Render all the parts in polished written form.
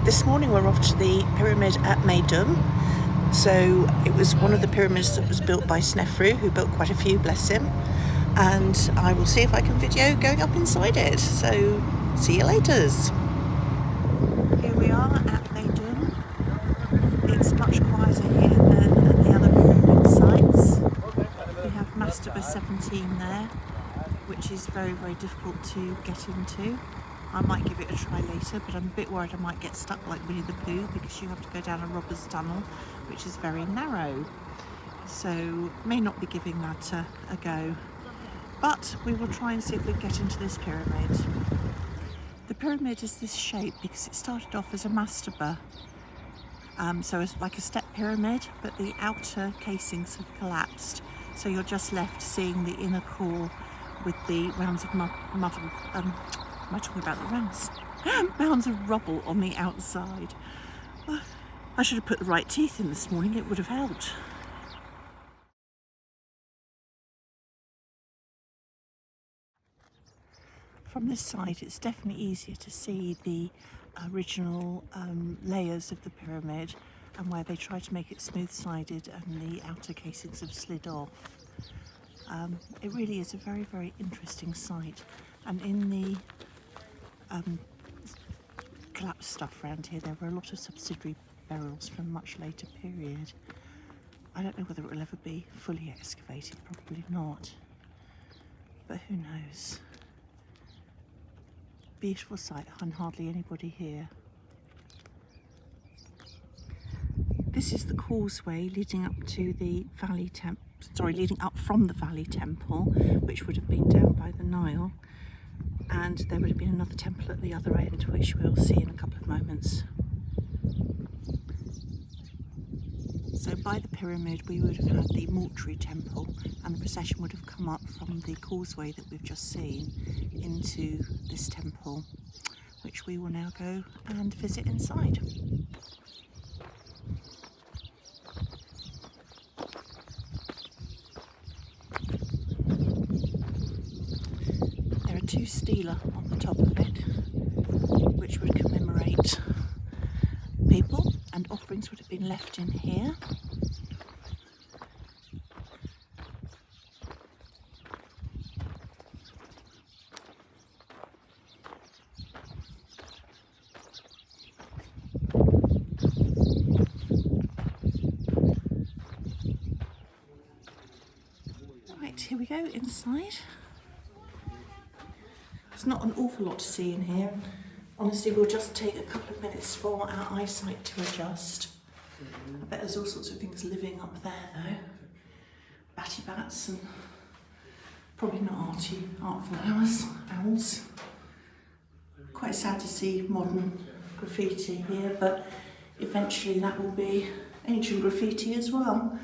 This morning we're off to the pyramid at Meidum. So it was one of the pyramids that was built by Snefru, who built quite a few, bless him. And I will see if I can video going up inside it. So see you later. Here we are at Meidum. It's much quieter here than at the other pyramid sites. We have Mastaba 17 there, which is very, very difficult to get into. I might give it a try later, but I'm a bit worried I might get stuck like Winnie the Pooh, because you have to go down a robber's tunnel, which is very narrow. So may not be giving that a go. But we will try and see if we can get into this pyramid. The pyramid is this shape because it started off as a mastaba. So it's like a step pyramid, but the outer casings have collapsed. So you're just left seeing the inner core with the rounds of am I talking about the rounds? Mounds of rubble on the outside. I should have put the right teeth in this morning, it would have helped. From this side it's definitely easier to see the original layers of the pyramid and where they tried to make it smooth-sided and the outer casings have slid off. It really is a very, very interesting site, and in the collapsed stuff around here there were a lot of subsidiary burials from a much later period. I don't know whether it will ever be fully excavated, probably not, but who knows. Beautiful site and hardly anybody here. This is the causeway leading up to the valley leading up from the valley temple, which would have been down by the Nile. And there would have been another temple at the other end, which we'll see in a couple of moments. So by the pyramid we would have had the mortuary temple, and the procession would have come up from the causeway that we've just seen into this temple, which we will now go and visit inside. Two stela on the top of it, which would commemorate people, and offerings would have been left in here. Right, here we go inside. There's not an awful lot to see in here. Honestly, we'll just take a couple of minutes for our eyesight to adjust. I bet there's all sorts of things living up there though. Batty bats and probably not artful owls. Quite sad to see modern graffiti here, but eventually that will be ancient graffiti as well.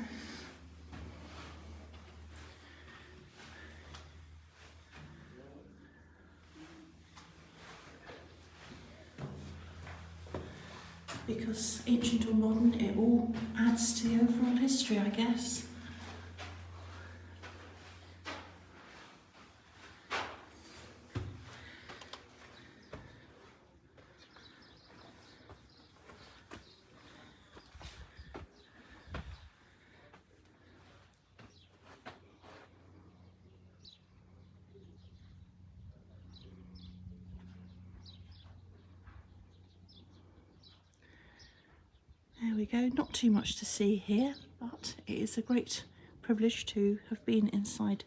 Because ancient or modern, it all adds to the overall history, I guess. There we go, not too much to see here, but it is a great privilege to have been inside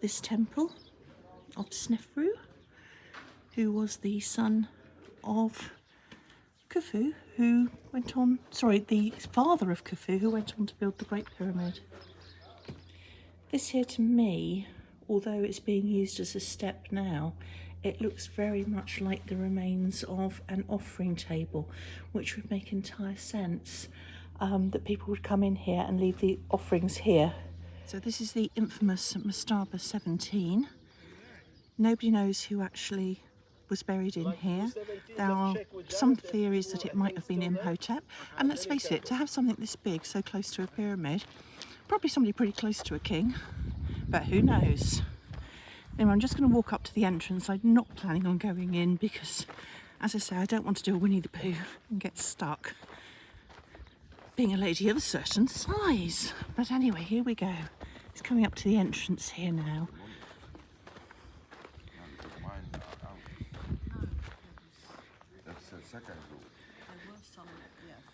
this temple of Snefru, who was the son of Khufu, who went on, the father of Khufu, who went on to build the Great Pyramid. This here to me, although it's being used as a step now, it looks very much like the remains of an offering table, which would make entire sense, that people would come in here and leave the offerings here. So this is the infamous Mastaba 17. Nobody knows who actually was buried in here. There are some theories that it might have been Imhotep, and let's face it, to have something this big so close to a pyramid, probably somebody pretty close to a king, but who knows. Anyway, I'm just going to walk up to the entrance. I'm not planning on going in because As I say, I don't want to do a Winnie the Pooh and get stuck being a lady of a certain size. But anyway, here we go. It's coming up to the entrance here now. That's the second group. There were some,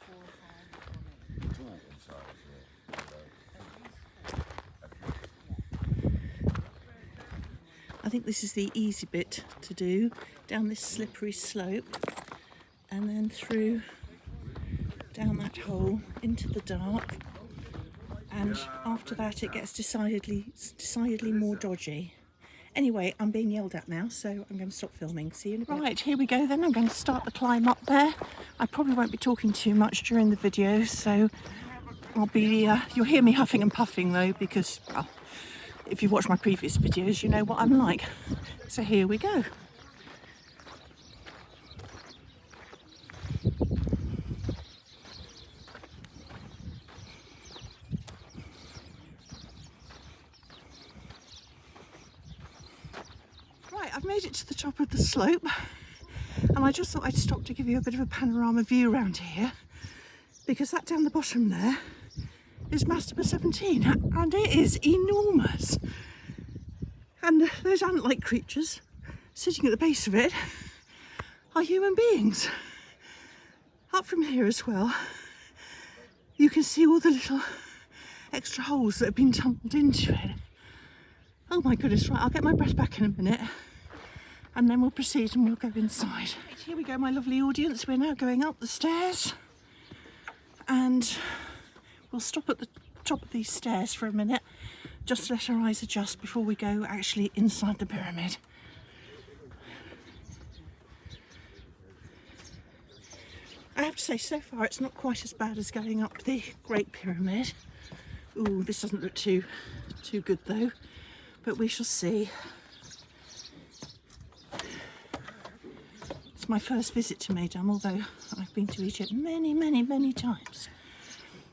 4 or 5 on it. 2 inside, I think this is the easy bit to do, down this slippery slope and then through down that hole into the dark, and after that it gets decidedly more dodgy. Anyway, I'm being yelled at now, so I'm going to stop filming. See you in a bit. Right, here we go then. I'm going to start the climb up there. I probably won't be talking too much during the video, so I'll be, you'll hear me huffing and puffing though, because, well, if you've watched my previous videos, you know what I'm like. So here we go. Right, I've made it to the top of the slope, and I just thought I'd stop to give you a bit of a panorama view around here, because that down the bottom there is Mastaba 17, and it is enormous. And those ant-like creatures sitting at the base of it are human beings. Up from here as well, you can see all the little extra holes that have been tumbled into it. Oh my goodness, right, I'll get my breath back in a minute and then we'll proceed and we'll go inside. Right, here we go, my lovely audience. We're now going up the stairs and we'll stop at the top of these stairs for a minute just to let our eyes adjust before we go actually inside the pyramid. I have to say, so far it's not quite as bad as going up the Great Pyramid. Ooh, this doesn't look too good though, but we shall see. It's my first visit to Meidum, although I've been to Egypt many times.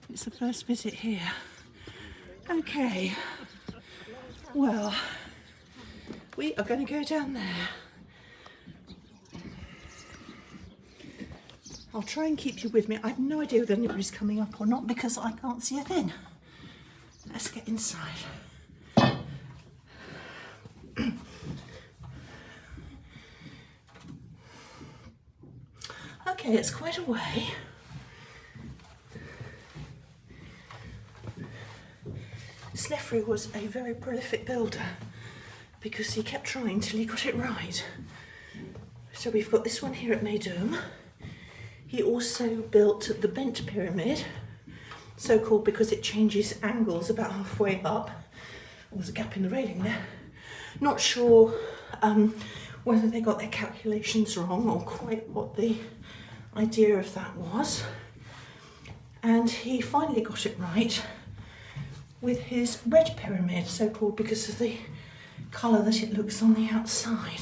It's the first visit here. Okay, well, we are going to go down there. I'll try and keep you with me. I have no idea whether anybody's coming up or not because I can't see a thing. Let's get inside. Okay, it's quite a way. Snefru was a very prolific builder because he kept trying till he got it right. So we've got this one here at Meidum. He also built the bent pyramid, so called because it changes angles about halfway up. Oh, there's a gap in the railing there. Not sure whether they got their calculations wrong or quite what the idea of that was. And he finally got it right with his red pyramid, so called because of the colour that it looks on the outside.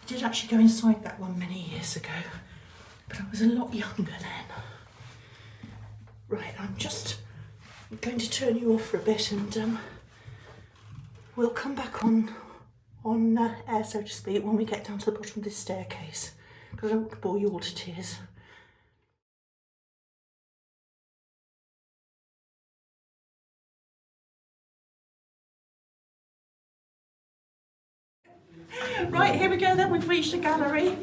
I did actually go inside that one many years ago, but I was a lot younger then. Right, I'm just going to turn you off for a bit and we'll come back on air, so to speak, when we get down to the bottom of this staircase, because I don't want to bore you all to tears. Right, here we go then, we've reached the gallery.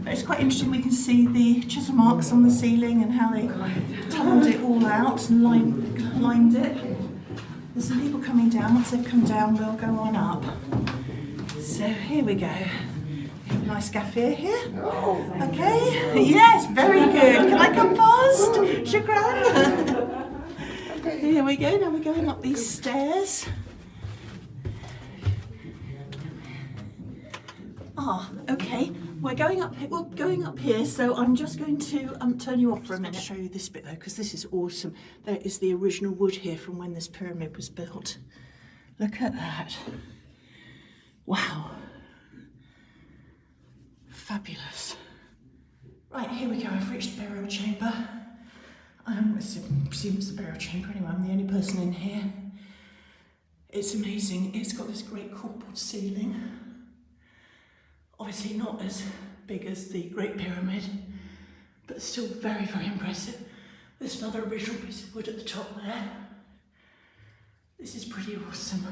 It's quite interesting, we can see the chisel marks on the ceiling and how they tunnelled it all out and lined it. There's some people coming down. Once they've come down, we'll go on up. So here we go. We have a nice cafe here. Okay, yes, very good. Can I come past? Shukran. Here we go, now we're going up these stairs. Ah, okay. We're going up here, so I'm just going to turn you off for a minute. I'll show you this bit though, because this is awesome. There is the original wood here from when this pyramid was built. Look at that. Wow. Fabulous. Right, here we go. I've reached the burial chamber. I presume it's the burial chamber anyway. I'm the only person in here. It's amazing. It's got this great cordwood ceiling. Obviously not as big as the Great Pyramid, but still very, very impressive. There's another original piece of wood at the top there. This is pretty awesome.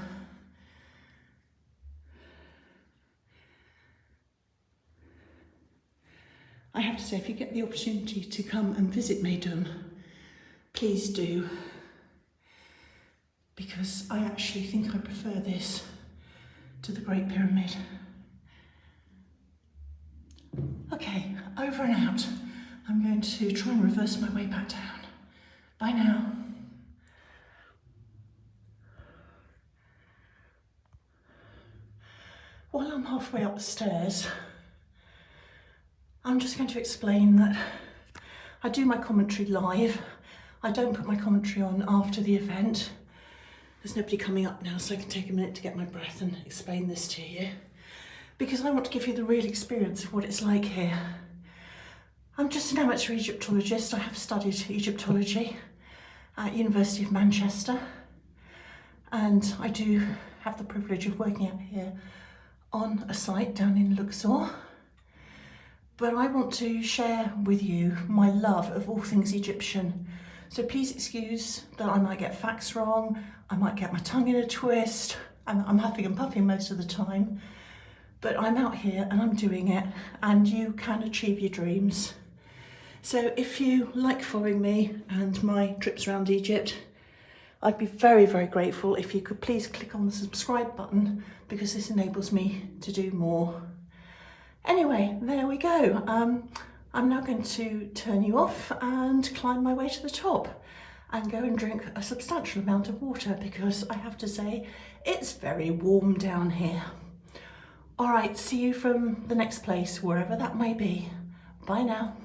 I have to say, if you get the opportunity to come and visit Meidum, please do, because I actually think I prefer this to the Great Pyramid. Okay, over and out. I'm going to try and reverse my way back down. Bye now. While I'm halfway up the stairs, I'm just going to explain that I do my commentary live. I don't put my commentary on after the event. There's nobody coming up now, so I can take a minute to get my breath and explain this to you, because I want to give you the real experience of what it's like here. I'm just an amateur Egyptologist. I have studied Egyptology at University of Manchester, and I do have the privilege of working out here on a site down in Luxor. But I want to share with you my love of all things Egyptian. So please excuse that I might get facts wrong, I might get my tongue in a twist, and I'm huffing and puffing most of the time. But I'm out here and I'm doing it, and you can achieve your dreams. So if you like following me and my trips around Egypt, I'd be very, very grateful if you could please click on the subscribe button, because this enables me to do more. Anyway, there we go. I'm now going to turn you off and climb my way to the top and go and drink a substantial amount of water, because I have to say it's very warm down here. All right, see you from the next place, wherever that may be. Bye now.